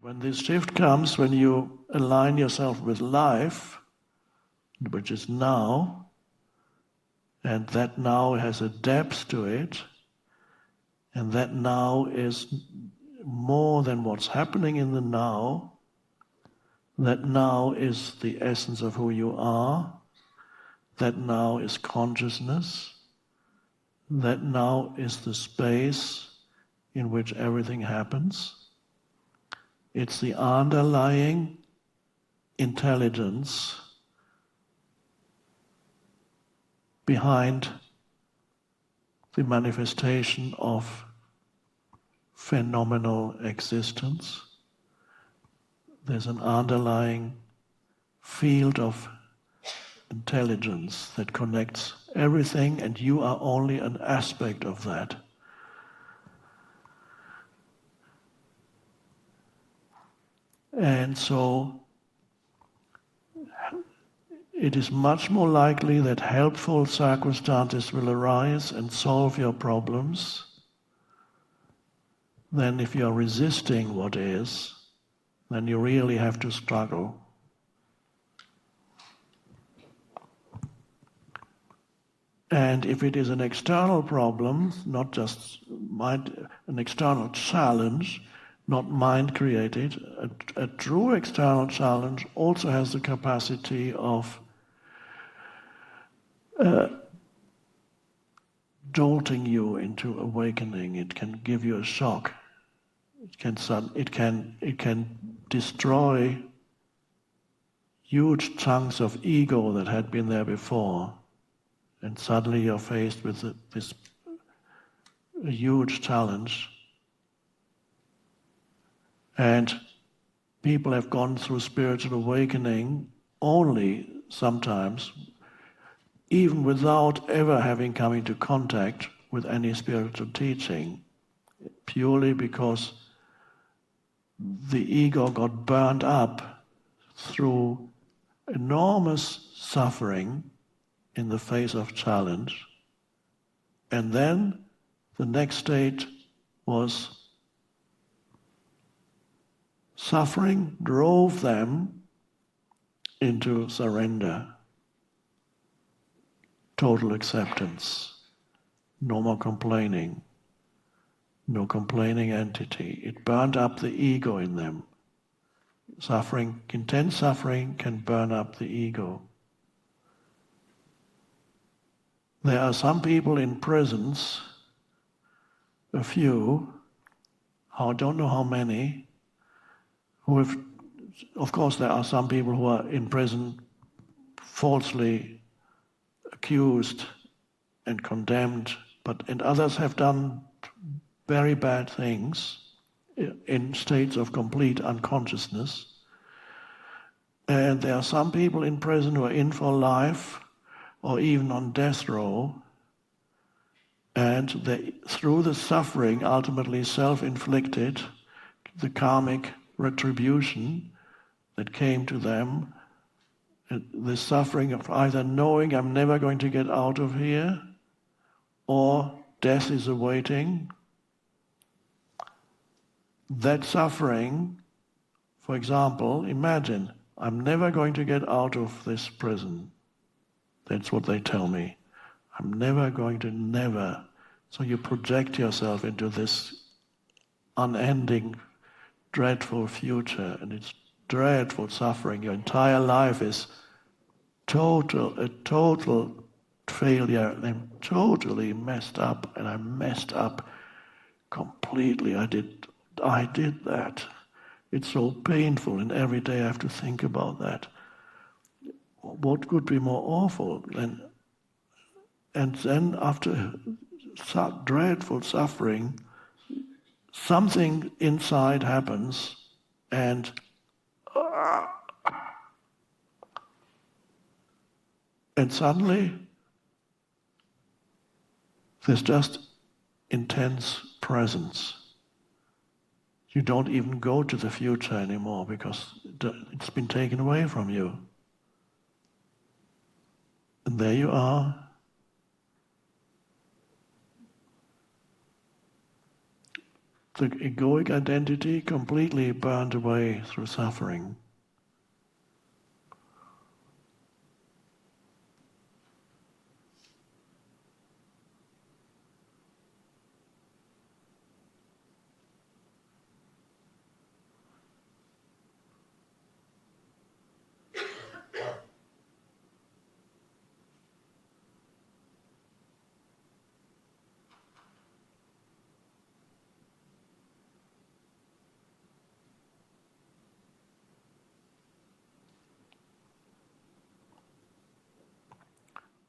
When this shift comes, when you align yourself with life, which is now, and that now has a depth to it, and that now is more than what's happening in the now, that now is the essence of who you are, that now is consciousness, that now is the space in which everything happens. It's the underlying intelligence behind the manifestation of phenomenal existence. There's an underlying field of intelligence that connects everything, and you are only an aspect of that. And so it is much more likely that helpful circumstances will arise and solve your problems than if you're resisting what is, then you really have to struggle. And if it is an external problem, not just an external challenge, not mind-created, a true external challenge also has the capacity of jolting you into awakening. It can give you a shock. It can destroy huge chunks of ego that had been there before, and suddenly you're faced with this huge challenge. And people have gone through spiritual awakening only sometimes, even without ever having come into contact with any spiritual teaching, purely because the ego got burned up through enormous suffering in the face of challenge. And then the next state was suffering drove them into surrender, total acceptance, no more complaining, no complaining entity. It burned up the ego in them. Suffering, intense suffering can burn up the ego. There are some people in prisons, a few, I don't know how many, who have, of course there are some people who are in prison falsely accused and condemned, and others have done very bad things in states of complete unconsciousness. And there are some people in prison who are in for life or even on death row, and they, through the suffering ultimately self-inflicted, the karmic retribution that came to them, the suffering of either knowing I'm never going to get out of here, or death is awaiting. That suffering, for example, imagine, I'm never going to get out of this prison. That's what they tell me. I'm never going to, never. So you project yourself into this unending, dreadful future, and it's dreadful suffering. Your entire life is a total failure. I'm totally messed up, and I'm messed up completely. I did that. It's so painful, and every day I have to think about that. What could be more awful than? And then after dreadful suffering, something inside happens, and suddenly there's just intense presence. You don't even go to the future anymore because it's been taken away from you. And there you are. the egoic identity completely burned away through suffering.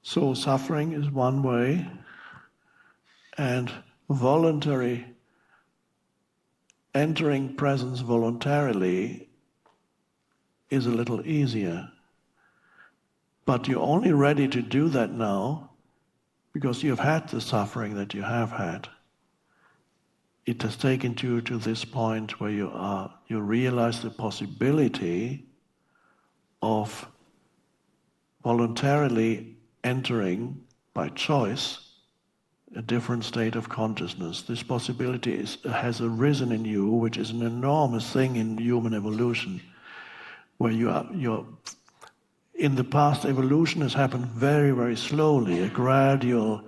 So suffering is one way, and voluntary entering presence voluntarily is a little easier. But you're only ready to do that now because you've had the suffering that you have had. It has taken you to this point where you realize the possibility of voluntarily entering by choice a different state of consciousness. This possibility has arisen in you, which is an enormous thing in human evolution, where you're in the past, evolution has happened very, very slowly, a gradual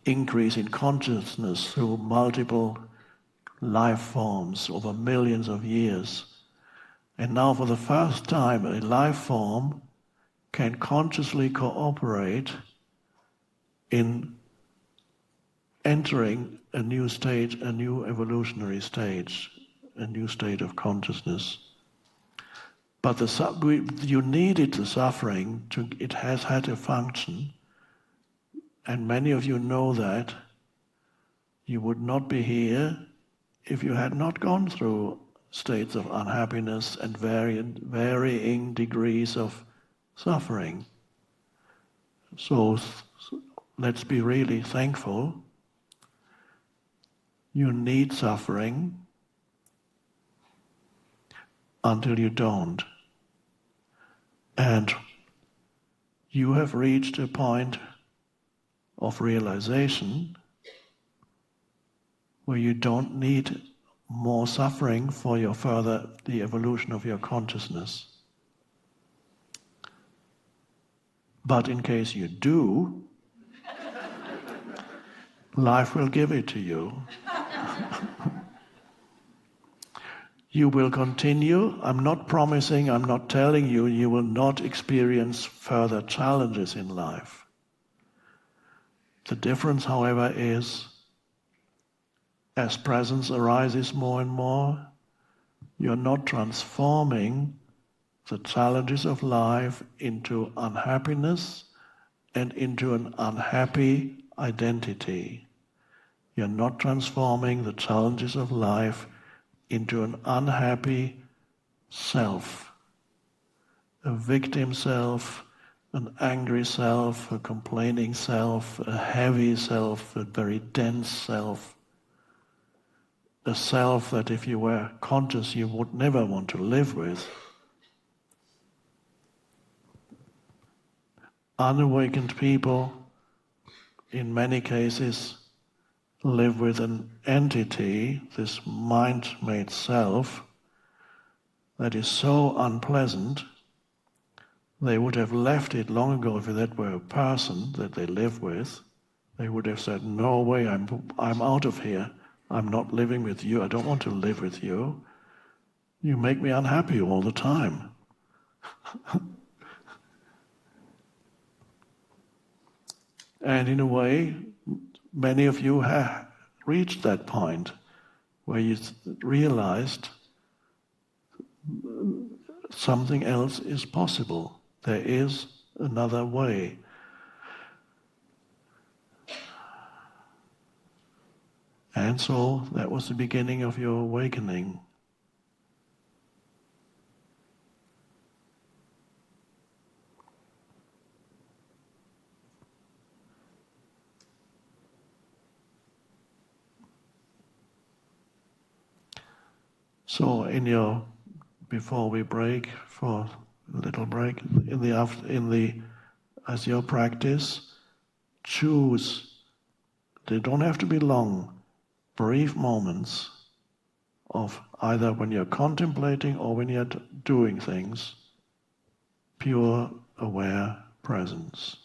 increase in consciousness through multiple life forms over millions of years. And now for the first time, a life form can consciously cooperate in entering a new stage, a new evolutionary stage, a new state of consciousness. But you needed the suffering, it has had a function, and many of you know that. You would not be here if you had not gone through states of unhappiness and varying degrees of suffering. So let's be really thankful. You need suffering until you don't. And you have reached a point of realization where you don't need more suffering for the evolution of your consciousness. But in case you do, life will give it to you. You will continue. I'm not promising, I'm not telling you, you will not experience further challenges in life. The difference, however, is as presence arises more and more, you're not transforming the challenges of life into unhappiness and into an unhappy identity. You're not transforming the challenges of life into an unhappy self, a victim self, an angry self, a complaining self, a heavy self, a very dense self, a self that if you were conscious you would never want to live with. Unawakened people, in many cases, live with an entity, this mind-made self, that is so unpleasant, they would have left it long ago if that were a person that they live with. They would have said, no way, I'm out of here. I'm not living with you. I don't want to live with you. You make me unhappy all the time. And in a way, many of you have reached that point where you realized something else is possible. There is another way. And so that was the beginning of your awakening. So before we break for a little break, as your practice, choose. They don't have to be long. brief moments of either when you're contemplating or when you're doing things, pure aware presence.